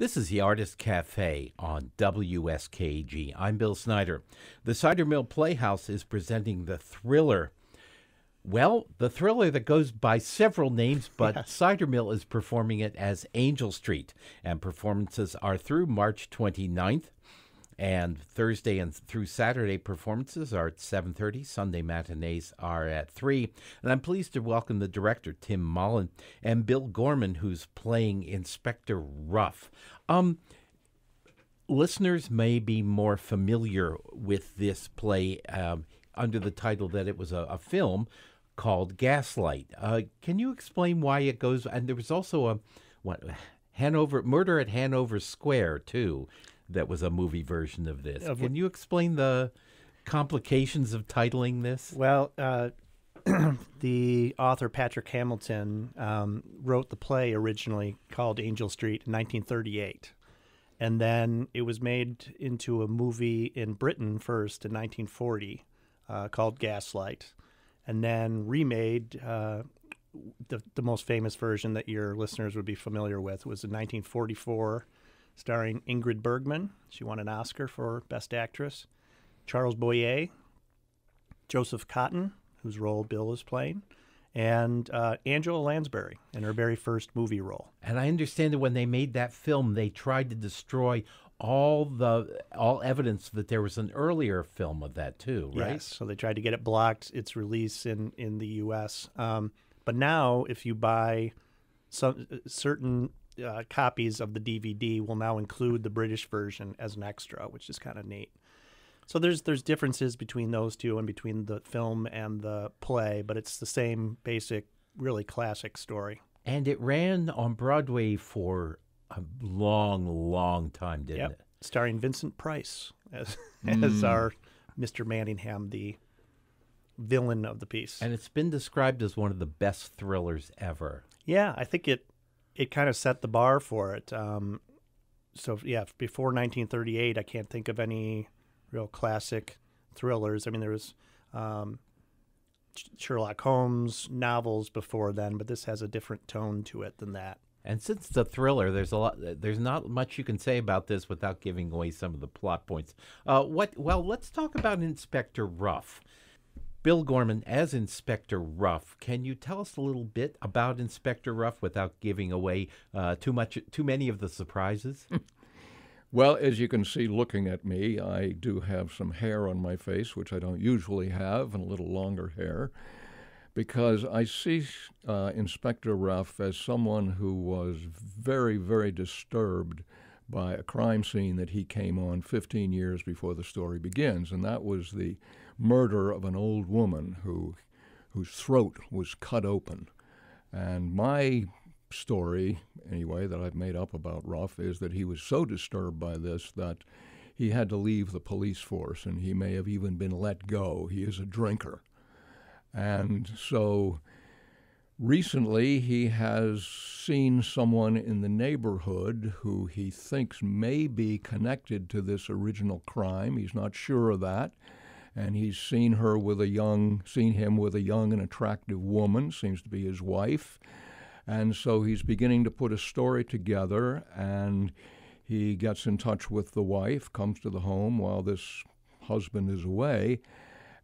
This is the Artist Cafe on WSKG. I'm Bill Snyder. The Cider Mill Playhouse is presenting the thriller. Well, the thriller that goes by several names, but Yes. Cider Mill is performing it as Angel Street, and performances are through March 29th. And Thursday and through Saturday performances are at 7:30. Sunday matinees are at 3. And I'm pleased to welcome the director, Tim Mollen, and Bill Gorman, who's playing Inspector Ruff. Listeners may be more familiar with this play under the title that it was a film called Gaslight. Can you explain why it goes? And there was also Murder at Hanover Square, too. That was a movie version of this. Can you explain the complications of titling this? Well, the author Patrick Hamilton wrote the play originally called Angel Street in 1938. And then it was made into a movie in Britain first in 1940 called Gaslight. And then remade, the most famous version that your listeners would be familiar with was in 1944. Starring Ingrid Bergman. She won an Oscar for Best Actress. Charles Boyer, Joseph Cotton, whose role Bill is playing, and Angela Lansbury in her very first movie role. And I understand that when they made that film, they tried to destroy all evidence that there was an earlier film of that too, right? Yes, so they tried to get it blocked, its release in the U.S. But now, if you buy certain copies of the DVD will now include the British version as an extra, which is kind of neat. So there's differences between those two and between the film and the play, but it's the same basic, really classic story. And it ran on Broadway for a long, long time, didn't it? Starring Vincent Price as our Mr. Manningham, the villain of the piece. And it's been described as one of the best thrillers ever. Yeah, I think it kind of set the bar for it. Before 1938, I can't think of any real classic thrillers. I mean, there was Sherlock Holmes novels before then, but this has a different tone to it than that. And since it's a thriller, there's not much you can say about this without giving away some of the plot points. Let's talk about Inspector Ruff. Bill Gorman, as Inspector Ruff, can you tell us a little bit about Inspector Ruff without giving away too many of the surprises? Well, as you can see looking at me, I do have some hair on my face, which I don't usually have, and a little longer hair, because I see Inspector Ruff as someone who was very, very disturbed by a crime scene that he came on 15 years before the story begins, and that was the murder of an old woman whose throat was cut open. And my story, anyway, that I've made up about Ruff is that he was so disturbed by this that he had to leave the police force, and he may have even been let go. He is a drinker. And so recently, he has seen someone in the neighborhood who he thinks may be connected to this original crime. He's not sure of that. And he's seen him with a young and attractive woman, seems to be his wife. And so he's beginning to put a story together, and he gets in touch with the wife, comes to the home while this husband is away,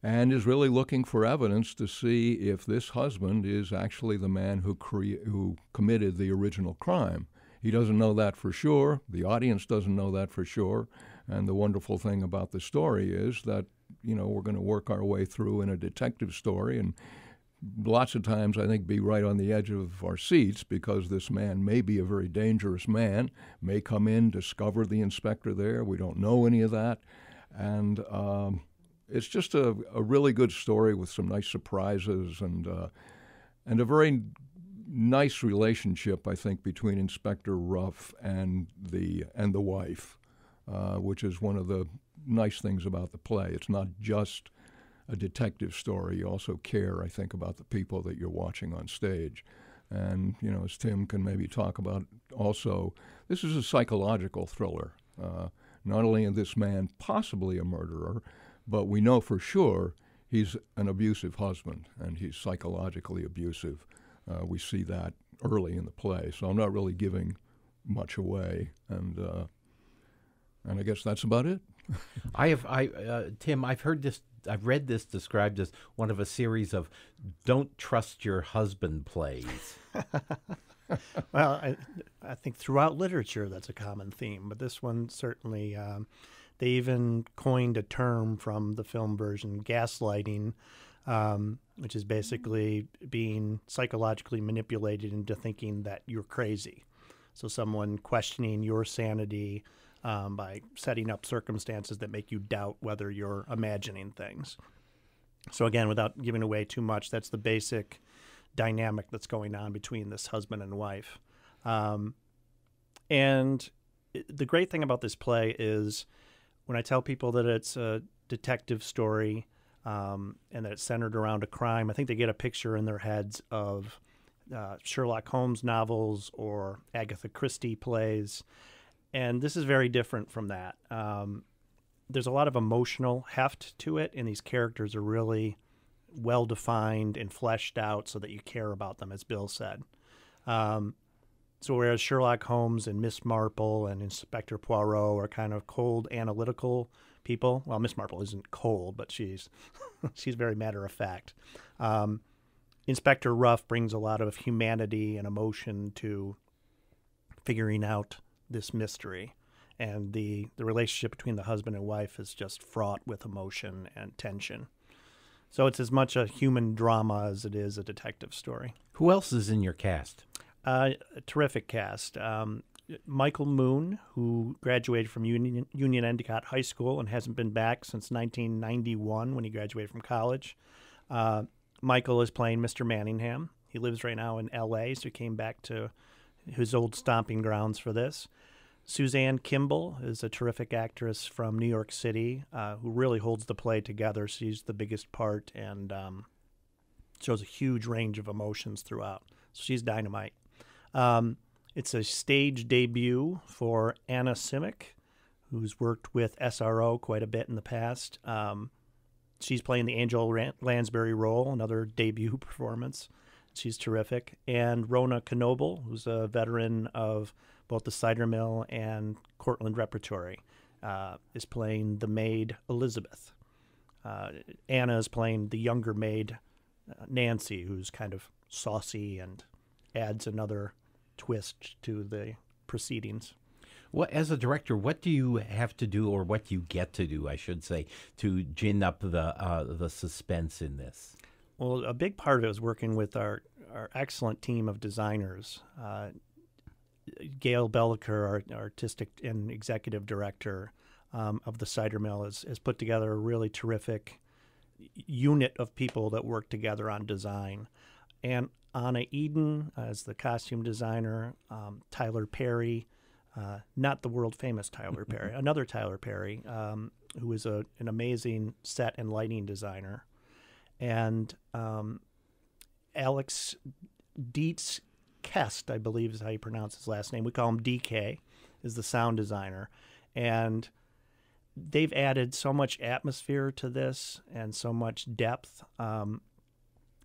and is really looking for evidence to see if this husband is actually the man who committed the original crime. He doesn't know that for sure. The audience doesn't know that for sure. And the wonderful thing about the story is that, we're going to work our way through in a detective story, and lots of times, I think, be right on the edge of our seats because this man may be a very dangerous man, may come in, discover the inspector there. We don't know any of that. And it's just a really good story with some nice surprises and a very nice relationship, I think, between Inspector Ruff and the wife, which is one of the nice things about the play. It's not just a detective story. You also care, I think, about the people that you're watching on stage. And, as Tim can maybe talk about also, this is a psychological thriller. Not only is this man possibly a murderer, but we know for sure he's an abusive husband, and he's psychologically abusive. We see that early in the play, so I'm not really giving much away, and I guess that's about it. Tim, I've read this described as one of a series of "Don't Trust Your Husband" plays. Well, I think throughout literature that's a common theme, but this one certainly, they even coined a term from the film version, gaslighting, which is basically being psychologically manipulated into thinking that you're crazy. So someone questioning your sanity by setting up circumstances that make you doubt whether you're imagining things. So again, without giving away too much, that's the basic dynamic that's going on between this husband and wife. And the great thing about this play is when I tell people that it's a detective story and that it's centered around a crime, I think they get a picture in their heads of Sherlock Holmes novels or Agatha Christie plays. And this is very different from that. There's a lot of emotional heft to it, and these characters are really well-defined and fleshed out so that you care about them, as Bill said. So whereas Sherlock Holmes and Miss Marple and Inspector Poirot are kind of cold, analytical people. Well, Miss Marple isn't cold, but she's very matter-of-fact. Inspector Ruff brings a lot of humanity and emotion to figuring out this mystery. And the relationship between the husband and wife is just fraught with emotion and tension. So it's as much a human drama as it is a detective story. Who else is in your cast? A terrific cast. Michael Moon, who graduated from Union Endicott High School and hasn't been back since 1991 when he graduated from college. Michael is playing Mr. Manningham. He lives right now in L.A., so he came back to his old stomping grounds for this. Suzanne Kimball is a terrific actress from New York City who really holds the play together. She's the biggest part and shows a huge range of emotions throughout. So she's dynamite. It's a stage debut for Anna Simic, who's worked with SRO quite a bit in the past. She's playing the Angel Lansbury role, another debut performance. She's terrific. And Rona Knoble, who's a veteran of both the Cider Mill and Cortland Repertory, is playing the maid Elizabeth. Anna is playing the younger maid Nancy, who's kind of saucy and adds another twist to the proceedings. Well, as a director, what do you have to do, or what do you get to do, I should say, to gin up the suspense in this? Well, a big part of it was working with our excellent team of designers. Gail Belliker, our artistic and executive director of the Cider Mill, has put together a really terrific unit of people that work together on design. And Anna Eden as the costume designer, Tyler Perry, not the world-famous Tyler Perry, another Tyler Perry, who is an amazing set and lighting designer. And Alex Dietz Kest, I believe is how you pronounce his last name. We call him DK, is the sound designer. And they've added so much atmosphere to this and so much depth.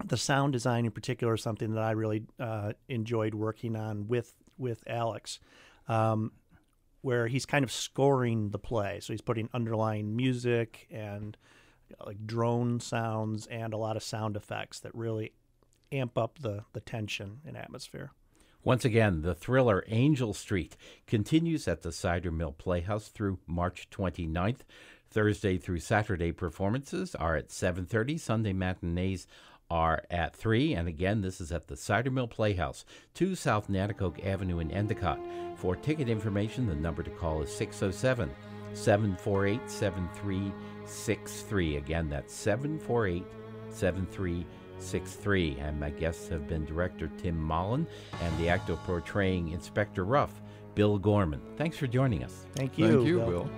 The sound design in particular is something that I really enjoyed working on with Alex, where he's kind of scoring the play. So he's putting underlying music and like drone sounds and a lot of sound effects that really amp up the tension and atmosphere. Once again, the thriller Angel Street continues at the Cider Mill Playhouse through March 29th. Thursday through Saturday performances are at 7:30. Sunday matinees are at 3. And again, this is at the Cider Mill Playhouse, 2 South Nanticoke Avenue in Endicott. For ticket information, the number to call is 607-748-7363. Again, that's 748-7363. And my guests have been director Tim Mollen and the actor portraying Inspector Ruff, Bill Gorman. Thanks for joining us. Thank you, Thank you, Bill. Bill.